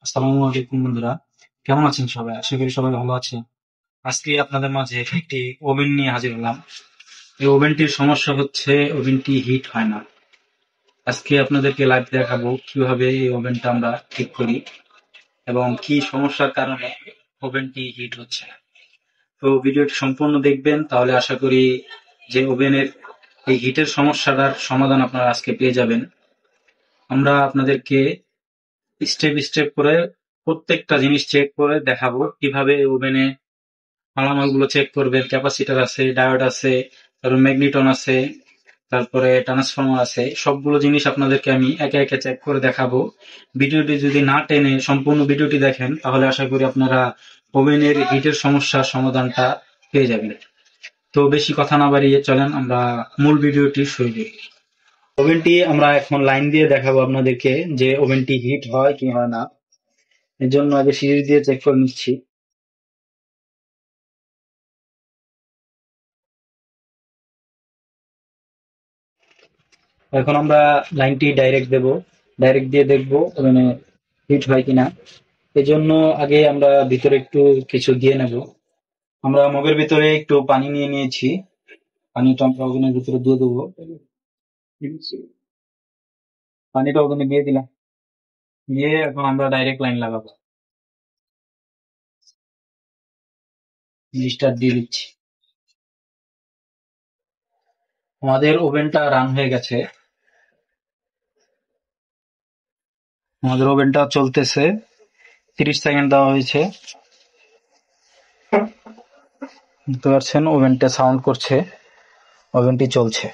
আসসালামু আলাইকুম বন্ধুরা, কেমন আছেন সবাই? আশা করি সবাই ভালো আছে। আজকে আপনাদের মাঝে একটি ওভেন নিয়ে হাজির হলাম। এই ওভেনটির সমস্যা হচ্ছে ওভেনটি হিট হয় না। আজকে আপনাদেরকে লাইভ দেখাবো কিভাবে এই ওভেনটা আমরা ঠিক করি এবং কি সমস্যার কারণে ওভেনটি হিট হচ্ছে না। তো ভিডিওটি সম্পূর্ণ দেখবেন, তাহলে আশা করি যে ওভেনের এই হিটের সমস্যাটার সমাধান আপনারা আজকে পেয়ে যাবেন। আমরা আপনাদেরকে স্টেপ স্টেপ করে প্রত্যেকটা জিনিস চেক করে দেখাবো কিভাবে ওভেনে মালামালগুলো চেক করবেন। ক্যাপাসিটর আছে, ডায়োড আছে, তারপর ম্যাগনেটন আছে, তারপরে ট্রান্সফরমার আছে। সবগুলো জিনিস আপনাদেরকে আমি একে একে চেক করে দেখাবো। ভিডিওটি যদি না টেনে সম্পূর্ণ ভিডিওটি দেখেন, তাহলে আশা করি আপনারা ওভেনের হিটের সমস্যার সমাধানটা পেয়ে যাবেন। তো বেশি কথা না বাড়িয়ে চলেন আমরা মূল ভিডিওটি শুরু করি। ওভেনটি আমরা এখন লাইন দিয়ে দেখাবো আপনাদেরকে যে ওভেনটি হিট হয় কি হয় না। এর জন্য আগে সিরিজ দিয়ে চেক করে নিচ্ছি। এখন আমরা লাইনটি ডাইরেক্ট দেব, ডাইরেক্ট দিয়ে দেখবো মানে হিট হয় কিনা। এজন্য আগে আমরা ভিতরে একটু কিছু দিয়ে নেব। আমরা মগের ভিতরে একটু পানি নিয়ে নিয়েছি, পানিটা আমরা ওভেনের ভিতরে দিয়ে দেবো। পানিটা ওখানে দিয়ে দিলাম, দিয়ে এখন আমরা ডাইরেক্ট লাইন লাগাবো। স্টার্ট দিয়ে দিচ্ছি। আমাদের ওভেনটা রান হয়ে গেছে, আমাদের ওভেনটা চলতেছে। 30 সেকেন্ড দেওয়া হয়েছে, বুঝতে পারছেন ওভেনটা সাউন্ড করছে, ওভেনটি চলছে।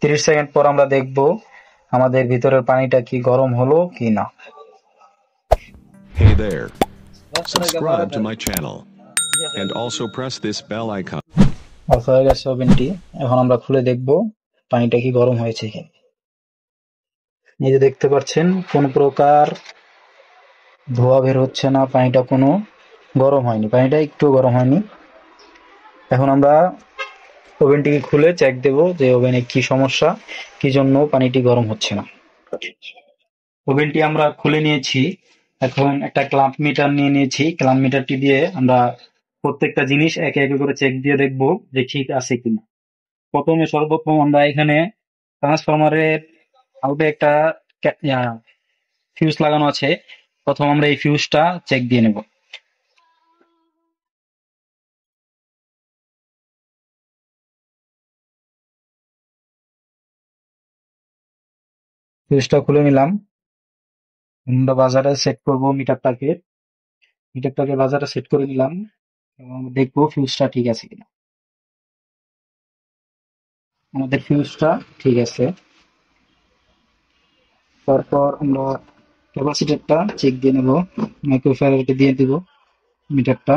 30 সেকেন্ড পর আমরা দেখব আমাদের ভিতরের পানিটা কি গরম হলো কি না। Hey there. Subscribe to my channel and also press this bell icon. Of হয়ে গেছে ওভেনটি। এখন আমরা খুলে দেখব পানিটা কি গরম হয়েছে কি। এই যে দেখতে পাচ্ছেন কোন প্রকার ধোঁয়া বের হচ্ছে না, পানিটা কোনো গরম হয়নি, পানিটা একটু গরম হয়নি। এখন আমরা ওভেনটিকে খুলে চেক দেব যে ওভেনে কি সমস্যা, কি জন্য পানিটি গরম হচ্ছে না। ওভেনটি আমরা খুলে নিয়েছি। এখন একটা ক্লাম্প মিটার নিয়ে নিয়েছি, ক্লাম্প মিটারটি দিয়ে আমরা প্রত্যেকটা জিনিস একে একে করে চেক দিয়ে দেখব যে ঠিক আছে কিনা। প্রথমে সর্বপ্রথম আমরা এখানে ট্রান্সফরমারের আউটে একটা ফিউজ লাগানো আছে। প্রথম আমরা এই ফিউজটা চেক দিয়ে নেব। ফিউজটা খুলে নিলাম। আমরা বাজারে সেট করব মিটারটাকে, মিটারটাকে বাজারে সেট করে নিলাম এবং দেখবো ফিউজটা ঠিক আছে কিনা। আমাদের ফিউজটা ঠিক আছে। তারপর আমরা ক্যাপাসিটরটা চেক দিয়ে নেব, মাইক্রোফ্যারাডে দিয়ে দিব মিটারটা।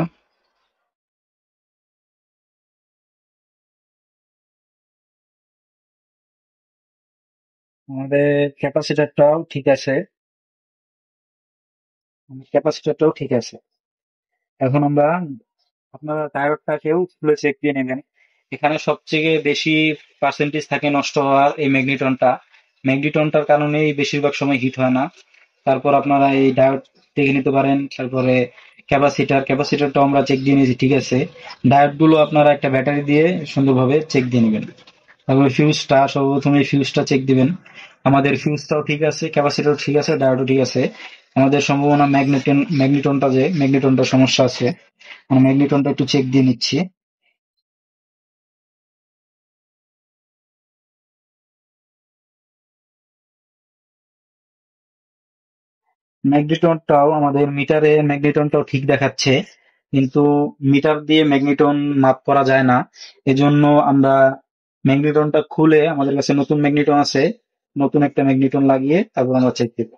আমাদের ক্যাপাসিটরটাও ঠিক আছে, ক্যাপাসিটরটাও ঠিক আছে। এখন আমরা আপনারা ডায়োডটাকেও খুলে চেক দিয়ে নেবেন। এখানে সবথেকে বেশি পার্সেন্টেজ থাকে নষ্ট হওয়ার এই ম্যাগনেটনটা। ম্যাগনেটনটার কারণেই বেশিরভাগ সময় হিট হয় না। তারপর আপনারা এই ডায়োড দেখে নিতে পারেন। তারপরে ক্যাপাসিটরটাও আমরা চেক দিয়ে নিয়েছি, ঠিক আছে। ডায়োডগুলো আপনারা একটা ব্যাটারি দিয়ে সুন্দরভাবে চেক দিয়ে নেবেন। তারপরে ফিউজটা, সর্বপ্রথম এই ফিউজটা চেক দিবেন। আমাদের ফিউজটাও ঠিক আছে, ক্যাপাসিটর ঠিক আছে, ডায়োডও ঠিক আছে। আমাদের সম্ভাবনা ম্যাগনেটনটা সমস্যা আছে। আমরা ম্যাগনেটনটা একটু চেক দিয়ে নিচ্ছি। আমাদের মিটারে ম্যাগনেটনটাও ঠিক দেখাচ্ছে, কিন্তু মিটার দিয়ে ম্যাগনেটন মাপ করা যায় না। এজন্য আমরা ম্যাগনেটনটা খুলে, আমাদের কাছে নতুন ম্যাগনেটন আছে, নতুন একটা ম্যাগনেটন লাগিয়ে তারপর আমরা চেক দিব।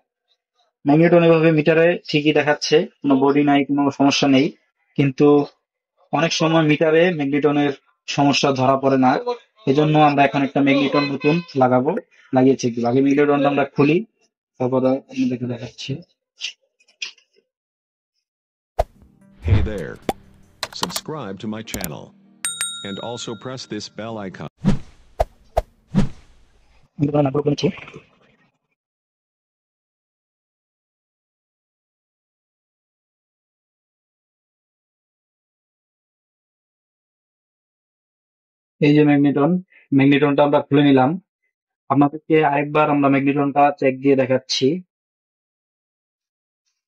ম্যাগনেটন এভাবে মিটারে ঠিকই দেখাচ্ছে, কোনো বডি নাই, কোনো সমস্যা নেই। কিন্তু অনেক সময় মিটারে ম্যাগনেটনের সমস্যা ধরা পড়ে না। এজন্য আমরা এখন একটা ম্যাগনেটন নতুন লাগাবো, লাগিয়ে চেক দিব। আগে ম্যাগনেটনটা আমরা খুলি, তারপরে আপনাদেরকে দেখাচ্ছি। Hey there. Subscribe to my channel and also press this bell icon. আমি নাম্বার করেছি। এই যে ম্যাগনেটনটা আমরা খুলে নিলাম। আপনাদেরকে আরেকবার আমরা ম্যাগনেটনটা চেক দিয়ে দেখাচ্ছি।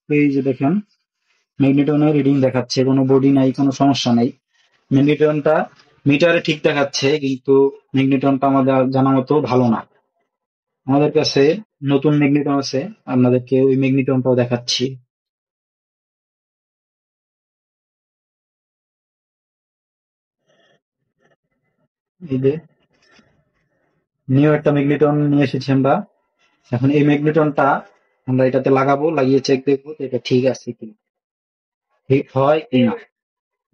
এই যে দেখেন, ম্যাগনেটনের রিডিং দেখাচ্ছে, কোনো বডি নাই, কোনো সমস্যা নাই। ম্যাগনেটনটা মিটারে ঠিক দেখাচ্ছে, কিন্তু ম্যাগনেটনটা আমাদের জানা মতো ভালো না। আমাদের কাছে নতুন ম্যাগনেটন আছে, আপনাদেরকে ওই ম্যাগনেটনটাও দেখাচ্ছি। এই যে নিউ একটা ম্যাগনেটন নিয়ে এসেছি আমরা। এখন এই ম্যাগনেটনটা আমরা এটাতে লাগাবো, লাগিয়ে চেক দেখবো যে এটা ঠিক আছে কিনা, ঠিক হয় কিনা।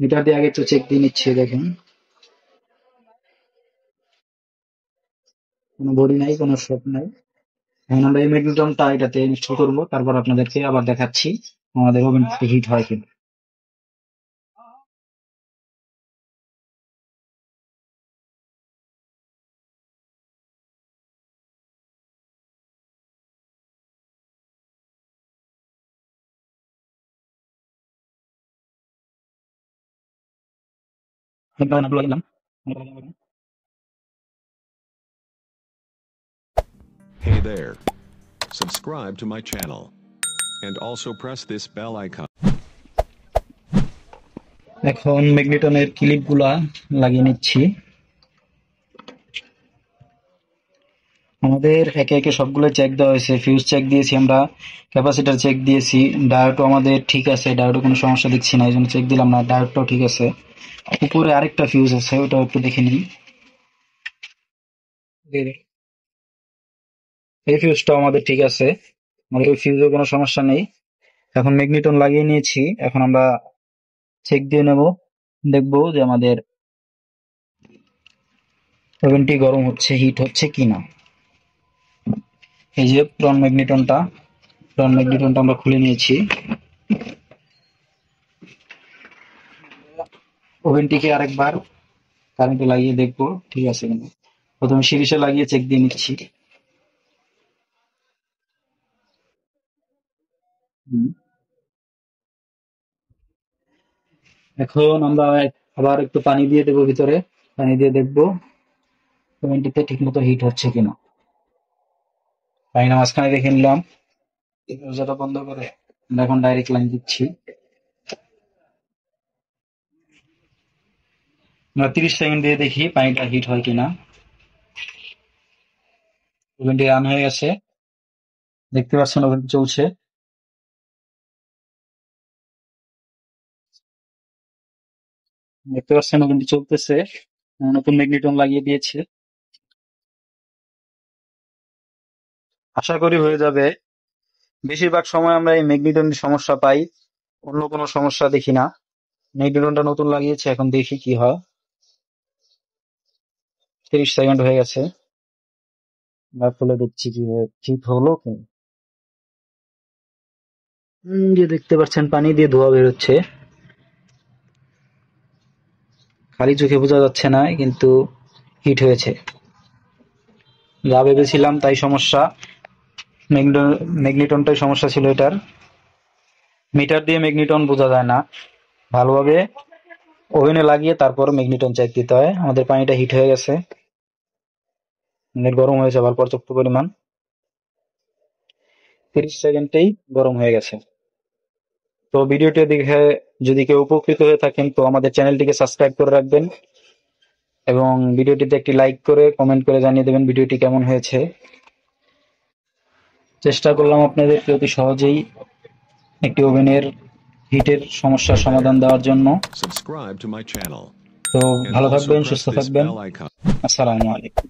মিটার দিয়ে আগে একটু চেক দিয়ে নিচ্ছে, দেখেন কোনো বডি নাই, কোনো শক নাই। এখন আমরা এই ম্যাগনেটনটা এটাতে ইনস্টল করবো, তারপর আপনাদেরকে আবার দেখাচ্ছি আমাদের ওভেন হিট হয় কিনা। লাগাইলাম। Hey there. Subscribe to my channel. And also press this bell icon. এখন ম্যাগনেটনের ক্লিপ গুলা লাগিয়ে নিচ্ছি। আমাদের একে একে সবগুলো চেক দেওয়া হয়েছে, ফিউজ চেক দিয়েছি আমরা, ক্যাপাসিটর চেক দিয়েছি, ডায়োডও আমাদের ঠিক আছে, ডায়োডও কোনো সমস্যা দেখছি না, এই জন্য চেক দিলাম না, ডায়োডটাও ঠিক আছে। উপরে আরেকটা ফিউজ আছে, ওটাও একটু দেখে নিই। এই ফিউজটাও আমাদের ঠিক আছে, আমাদের ওই ফিউজের কোনো সমস্যা নেই। এখন ম্যাগনেটন লাগিয়ে নিয়েছি, এখন আমরা চেক দিয়ে নেব, দেখবো যে আমাদের ওভেনটি গরম হচ্ছে, হিট হচ্ছে কিনা। এই যে পুরন ম্যাগনেটনটা আমরা খুলে নিয়েছি। ওভেনটিকে আরেকবার কারেন্টে লাগিয়ে দেখবো ঠিক আছে কিনা। প্রথমে সিরিজে লাগিয়ে চেক দিয়ে নিচ্ছি। হুম। এখন আমরা আবার একটু পানি দিয়ে দেবো ভিতরে, পানি দিয়ে দেখবো ওভেনটিতে ঠিক মতো হিট হচ্ছে কিনা। পানিটা মাঝখানে রেখে নিলাম, দরজাটা বন্ধ করে আমরা এখন ডাইরেক্ট লাইন দিচ্ছি। আমরা 30 সেকেন্ড দিয়ে দেখি পানিটা হিট হয় কিনা। ওভেনটি রান হয়ে গেছে, দেখতে পাচ্ছেন ওভেনটি চলছে। দেখতে পাচ্ছেন ওভেনটি চলতেছে, নতুন ম্যাগনেটন লাগিয়ে দিয়েছে। আশা করি হয়ে যাবে। বেশিরভাগ সময় আমরা এই ম্যাগনেটনের সমস্যা পাই, অন্য কোনো সমস্যা দেখি না। ম্যাগনেটনটা নতুন লাগিয়েছে, এখন দেখি কি হয়। 30 সেকেন্ড হয়ে গেছে, আমরা খুলে দেখছি কি ঠিক হলো কি। যে দেখতে পাচ্ছেন পানি দিয়ে ধোঁয়া বেরোচ্ছে, খালি চোখে বোঝা যাচ্ছে না, কিন্তু হিট হয়েছে। যা ভেবেছিলাম তাই সমস্যা, ম্যাগনেটনটাই সমস্যা ছিল এটার। মিটার দিয়ে ম্যাগনেটন বোঝা যায় না ভালোভাবে, ওভেনে লাগিয়ে তারপর ম্যাগনেটন চেক দিতে হয়। আমাদের পানিটা হিট হয়ে গেছে, গরম হয়েছে আবার পর্যাপ্ত পরিমাণ, 30 সেকেন্ডেই গরম হয়ে গেছে। তো ভিডিওটি দেখে যদি কেউ উপকৃত হয়ে থাকেন তো আমাদের চ্যানেলটিকে সাবস্ক্রাইব করে রাখবেন, এবং ভিডিওটিতে একটি লাইক করে কমেন্ট করে জানিয়ে দেবেন ভিডিওটি কেমন হয়েছে। চেষ্টা করলাম আপনাদেরকে অতি সহজেই একটি ওভেনের হিটের সমস্যার সমাধান দেওয়ার জন্য। Subscribe to my channel. তো And ভালো also থাকবেন, press সুস্থ this থাকবেন। bell icon. আসসালামু আলাইকুম।